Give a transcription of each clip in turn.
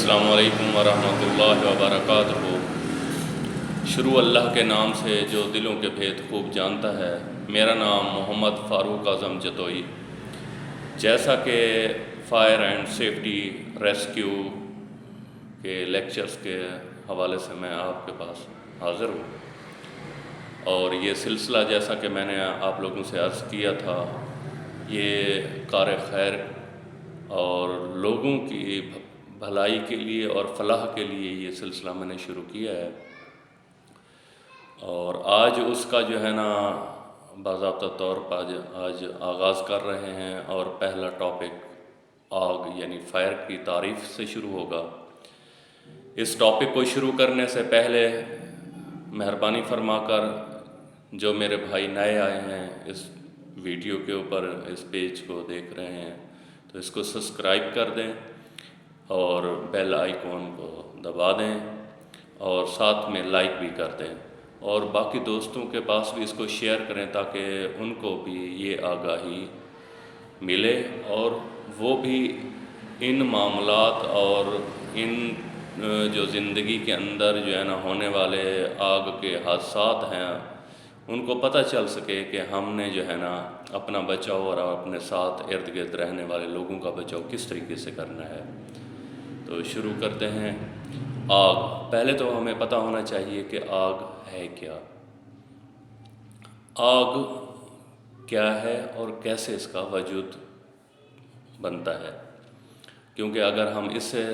السلام علیکم ورحمۃ اللہ وبرکاتہ۔ شروع اللہ کے نام سے جو دلوں کے بھید خوب جانتا ہے۔ میرا نام محمد فاروق اعظم جتوئی۔ جیسا کہ فائر اینڈ سیفٹی ریسکیو کے لیکچرز کے حوالے سے میں آپ کے پاس حاضر ہوں، اور یہ سلسلہ جیسا کہ میں نے آپ لوگوں سے عرض کیا تھا، یہ کار خیر اور لوگوں کی بھلائی کے لیے اور فلاح کے لیے یہ سلسلہ میں نے شروع کیا ہے، اور آج اس کا جو ہے نا باضابطہ طور پر آج آغاز کر رہے ہیں، اور پہلا ٹاپک آگ یعنی فائر کی تعریف سے شروع ہوگا۔ اس ٹاپک کو شروع کرنے سے پہلے مہربانی فرما کر جو میرے بھائی نئے آئے ہیں اس ویڈیو کے اوپر، اس پیج کو دیکھ رہے ہیں، تو اس کو سبسکرائب کر دیں اور بیل آئیکن کو دبا دیں، اور ساتھ میں لائک بھی کر دیں، اور باقی دوستوں کے پاس بھی اس کو شیئر کریں تاکہ ان کو بھی یہ آگاہی ملے اور وہ بھی ان معاملات اور ان جو زندگی کے اندر جو ہے نا ہونے والے آگ کے حادثات ہیں ان کو پتہ چل سکے کہ ہم نے جو ہے نا اپنا بچاؤ اور اپنے ساتھ ارد گرد رہنے والے لوگوں کا بچاؤ کس طریقے سے کرنا ہے۔ تو شروع کرتے ہیں۔ آگ، پہلے تو ہمیں پتہ ہونا چاہیے کہ آگ ہے کیا۔ آگ کیا ہے اور کیسے اس کا وجود بنتا ہے، کیونکہ اگر ہم اس سے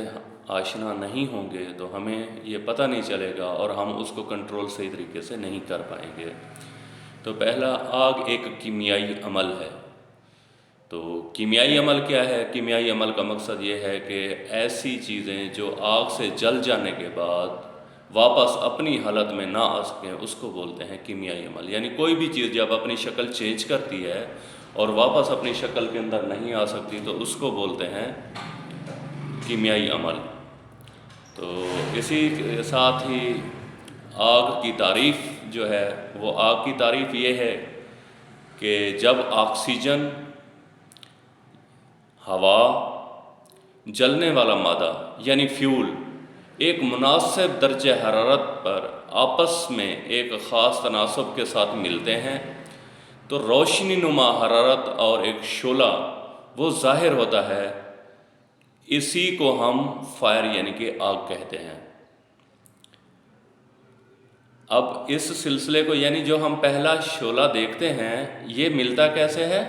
آشنا نہیں ہوں گے تو ہمیں یہ پتہ نہیں چلے گا اور ہم اس کو کنٹرول صحیح طریقے سے نہیں کر پائیں گے۔ تو پہلا، آگ ایک کیمیائی عمل ہے۔ تو کیمیائی عمل کیا ہے؟ کیمیائی عمل کا مقصد یہ ہے کہ ایسی چیزیں جو آگ سے جل جانے کے بعد واپس اپنی حالت میں نہ آ سکیں اس کو بولتے ہیں کیمیائی عمل۔ یعنی کوئی بھی چیز جب اپنی شکل چینج کرتی ہے اور واپس اپنی شکل کے اندر نہیں آ سکتی تو اس کو بولتے ہیں کیمیائی عمل۔ تو اسی کے ساتھ ہی آگ کی تعریف جو ہے، وہ آگ کی تعریف یہ ہے کہ جب آکسیجن، ہوا، جلنے والا مادہ یعنی فیول ایک مناسب درجہ حرارت پر آپس میں ایک خاص تناسب کے ساتھ ملتے ہیں تو روشنی نما حرارت اور ایک شعلہ وہ ظاہر ہوتا ہے۔ اسی کو ہم فائر یعنی کہ آگ کہتے ہیں۔ اب اس سلسلے کو یعنی جو ہم پہلا شعلہ دیکھتے ہیں یہ ملتا کیسے ہے،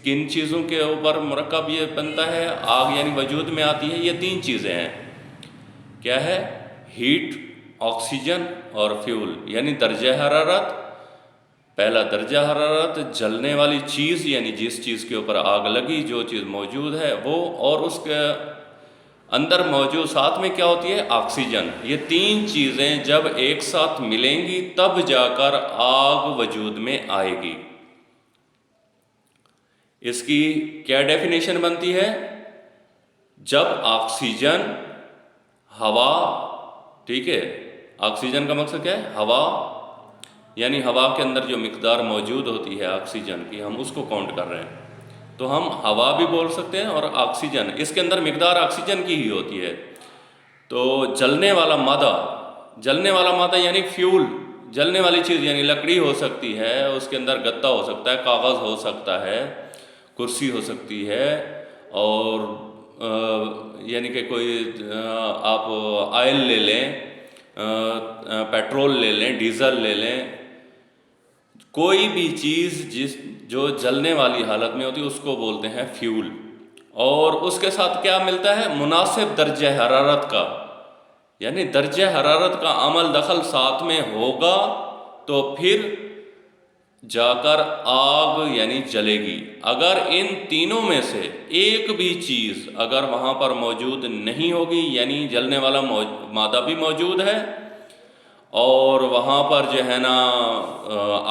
کن چیزوں کے اوپر مرکب یہ بنتا ہے، آگ یعنی وجود میں آتی ہے؟ یہ تین چیزیں ہیں۔ کیا ہے؟ ہیٹ، آکسیجن اور فیول، یعنی درجہ حرارت۔ پہلا درجہ حرارت، جلنے والی چیز یعنی جس چیز کے اوپر آگ لگی، جو چیز موجود ہے وہ، اور اس کے اندر موجود ساتھ میں کیا ہوتی ہے؟ آکسیجن۔ یہ تین چیزیں جب ایک ساتھ ملیں گی تب جا کر آگ وجود میں آئے گی۔ اس کی کیا ڈیفینیشن بنتی ہے؟ جب آکسیجن، ہوا، ٹھیک ہے، آکسیجن کا مقصد کیا ہے؟ ہوا، یعنی ہوا کے اندر جو مقدار موجود ہوتی ہے آکسیجن کی، ہم اس کو کاؤنٹ کر رہے ہیں، تو ہم ہوا بھی بول سکتے ہیں اور آکسیجن، اس کے اندر مقدار آکسیجن کی ہی ہوتی ہے۔ تو جلنے والا مادہ یعنی فیول، جلنے والی چیز یعنی لکڑی ہو سکتی ہے، اس کے اندر گتا ہو سکتا ہے، کاغذ ہو سکتا ہے، کرسی ہو سکتی ہے، اور یعنی کہ کوئی آپ آئل لے لیں، پیٹرول لے لیں، ڈیزل لے لیں، کوئی بھی چیز جو جلنے والی حالت میں ہوتی ہے اس کو بولتے ہیں فیول۔ اور اس کے ساتھ کیا ملتا ہے؟ مناسب درجہ حرارت کا، یعنی درجہ حرارت کا عمل دخل ساتھ میں ہوگا تو پھر جا کر آگ یعنی جلے گی۔ اگر ان تینوں میں سے ایک بھی چیز اگر وہاں پر موجود نہیں ہوگی، یعنی جلنے والا مادہ بھی موجود ہے اور وہاں پر جو ہے نا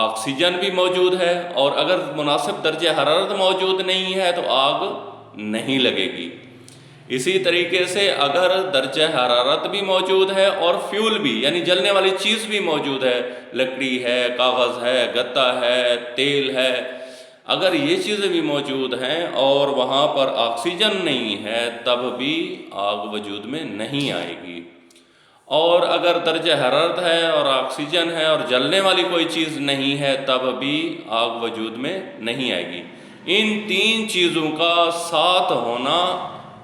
آکسیجن بھی موجود ہے، اور اگر مناسب درجہ حرارت موجود نہیں ہے تو آگ نہیں لگے گی۔ اسی طریقے سے اگر درجہ حرارت بھی موجود ہے اور فیول بھی یعنی جلنے والی چیز بھی موجود ہے، لکڑی ہے، کاغذ ہے، گتا ہے، تیل ہے، اگر یہ چیزیں بھی موجود ہیں اور وہاں پر آکسیجن نہیں ہے تب بھی آگ وجود میں نہیں آئے گی، اور اگر درجہ حرارت ہے اور آکسیجن ہے اور جلنے والی کوئی چیز نہیں ہے تب بھی آگ وجود میں نہیں آئے گی۔ ان تین چیزوں کا ساتھ ہونا،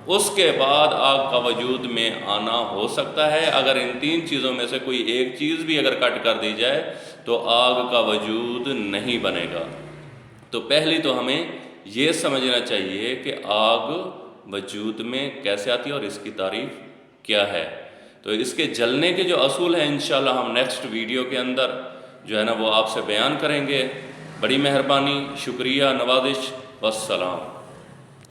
اس کے بعد آگ کا وجود میں آنا ہو سکتا ہے۔ اگر ان تین چیزوں میں سے کوئی ایک چیز بھی اگر کٹ کر دی جائے تو آگ کا وجود نہیں بنے گا۔ تو پہلی تو ہمیں یہ سمجھنا چاہیے کہ آگ وجود میں کیسے آتی ہے اور اس کی تعریف کیا ہے۔ تو اس کے جلنے کے جو اصول ہیں انشاءاللہ ہم نیکسٹ ویڈیو کے اندر جو ہے نا وہ آپ سے بیان کریں گے۔ بڑی مہربانی، شکریہ، نوازش، والسلام۔